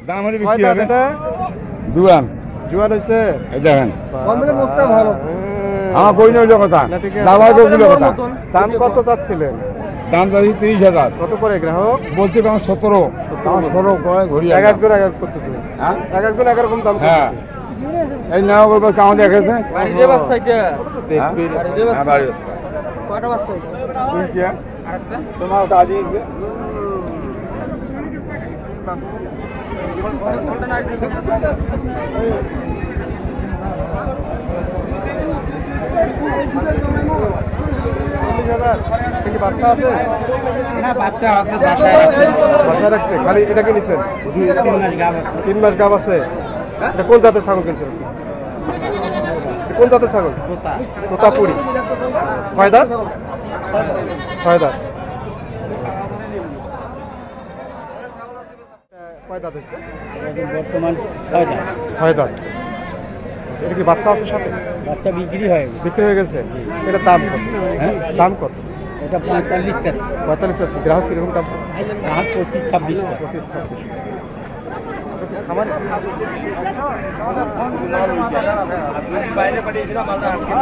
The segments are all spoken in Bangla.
দাম হলে বিক্রি হবে। এটা দুয়ান জোয়ান হইছে এই দেখেন কমলে মোস্তা ভালো আমার কই নইল কথা না ঠিক আছে দাবার কইল কথা দাম কত চাচ্ছিলেন দাম চাইছি 30,000 কত করে গ্রাহক বলছে কারণ 17 কারণ 16 করে ঘুরি এক একজন এক এক করতেছে হ্যাঁ এক একজন এক রকম দাম হ্যাঁ করতেছে এই নাও করবে কাম দেখেছে বাড়িতে বাচ্চা এটা দেখবি বাড়িতে বাচ্চা কয়টা বাচ্চা হইছে তুই কি আরেকটা তোমার ওটা দিয়েছে বাচ্চা আছে না বাচ্চা আছে বাচ্চা রাখছে খালি এটা কি নিছেন 3 মাস গাব আছে 3 মাস গাব আছে এটা কোন জাতের ছাগল কিনছেন কোন জাতের ছাগল তোতাপুরি কয় দাঁত 6 দাঁত কয় দাঁত হইছে বর্তমান 6 দাঁত 6 দাঁত এটা কি বাচ্চা আছে সাথে বাচ্চা বিক্রি হয়ে গেছে এটা দাম কত হ্যাঁ দাম কত এটা 45 চাচ্ছে 45 চাচ্ছে গ্রাহক কিরকম দাম 25 26 25 26 খামারে বাইরে পাঠিয়েছিলাম মালটা আজকে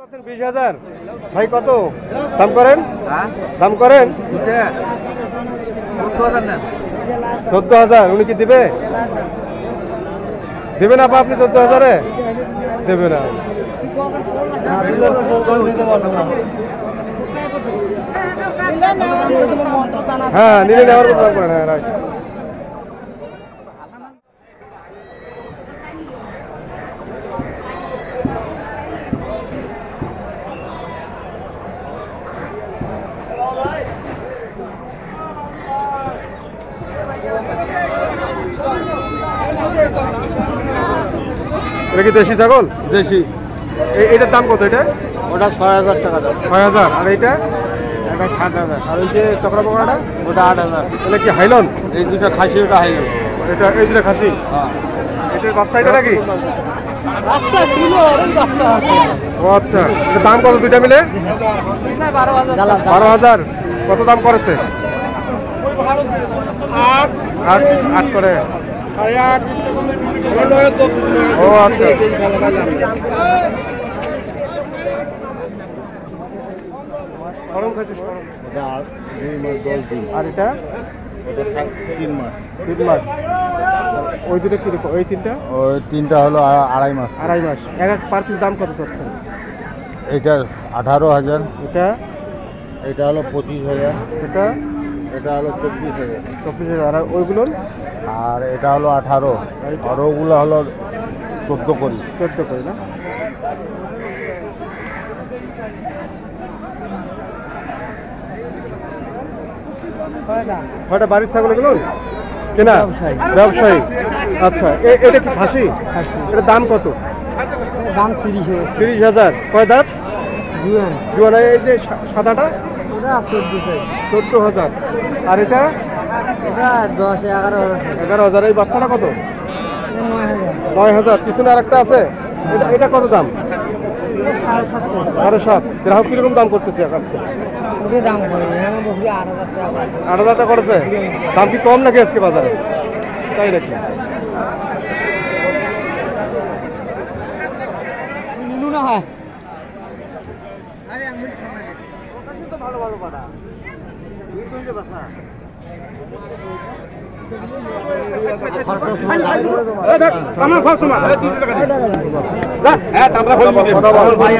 আছেন 20,000 ভাই কত দাম করেন দাম করেন 14,000 উনি কি দিবে দেবে না আপনি 14,000-এ দেবে না হ্যাঁ নিলে নেওয়ার কথা করেন হ্যাঁ রাইট এটা কি দেশি ছাগল দেশি এটার দাম কত এটা ওটা 6,000 টাকা দাম 6,000 আর এইটা এটা 7,000 আর ওই যে চক্রা পকড়াটা ওটা 8,000 এটা কি হাইলন এই দুটো খাসি ওটা হাই গেল এটা এই দুটো খাসি হ্যাঁ এটার বাচ্চা এটা নাকি বাচ্চা ছিল বাচ্চা আছে ও আচ্ছা এটা দাম কত দুইটা মিলে 12,000 কত দাম করেছে 8 করে ও আচ্ছা গরম খাইছিস গরম আর এটা 3 মাস 3 মাস ওই দুটো কিরকম ওই তিনটা ওই তিনটা হলো 2.5 মাস 2.5 মাস এক পার পিস দাম কত চাচ্ছেন এটা 18,000 এটা এটা হলো 25,000 এটা এটা হলো 24,000 24,000 আর ওইগুলো আর এটা হলো 18 আর ওগুলো হলো 14 করি 14 করে না ছয়টা বাড়ির ছাগল এগুলো কেনা ব্যবসায়ী আচ্ছা এটা কি খাসি এটা দাম কত দাম 30,000 30,000 কয় দাঁত জুয়ান জোয়ান এই যে সাদাটা ওটা 14,000 আর এটা এটা 10-11,000 এই বাচ্চাটা কত 9,000 9,000 পিছনে আরেকটা আছে এটা কত দাম 7,500 7.5 গ্রাহক কিরকম দাম করতেছে আজকে ওটা দাম করে আমার বকরি 8,000 টাকা 8,000 টাকা করেছে দাম কি কম নাকি আজকে বাজারে তাই নাকি নিলু না হয় ভালো ভালো পাড়া আমার খরচ তোমার 300 টাকা হ্যাঁ আমরা কথা বল ভাই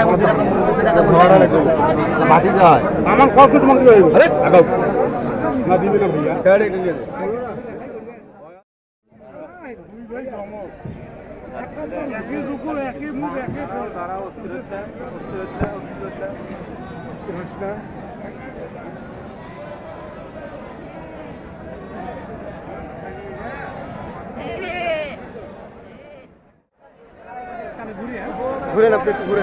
মাটি যায় আমার খরচ তোমাকে কি হইবে আরে আগাও না দিবি না ভাইয়া ছেড়ে নিয়ে ঘুরে না ঘুরে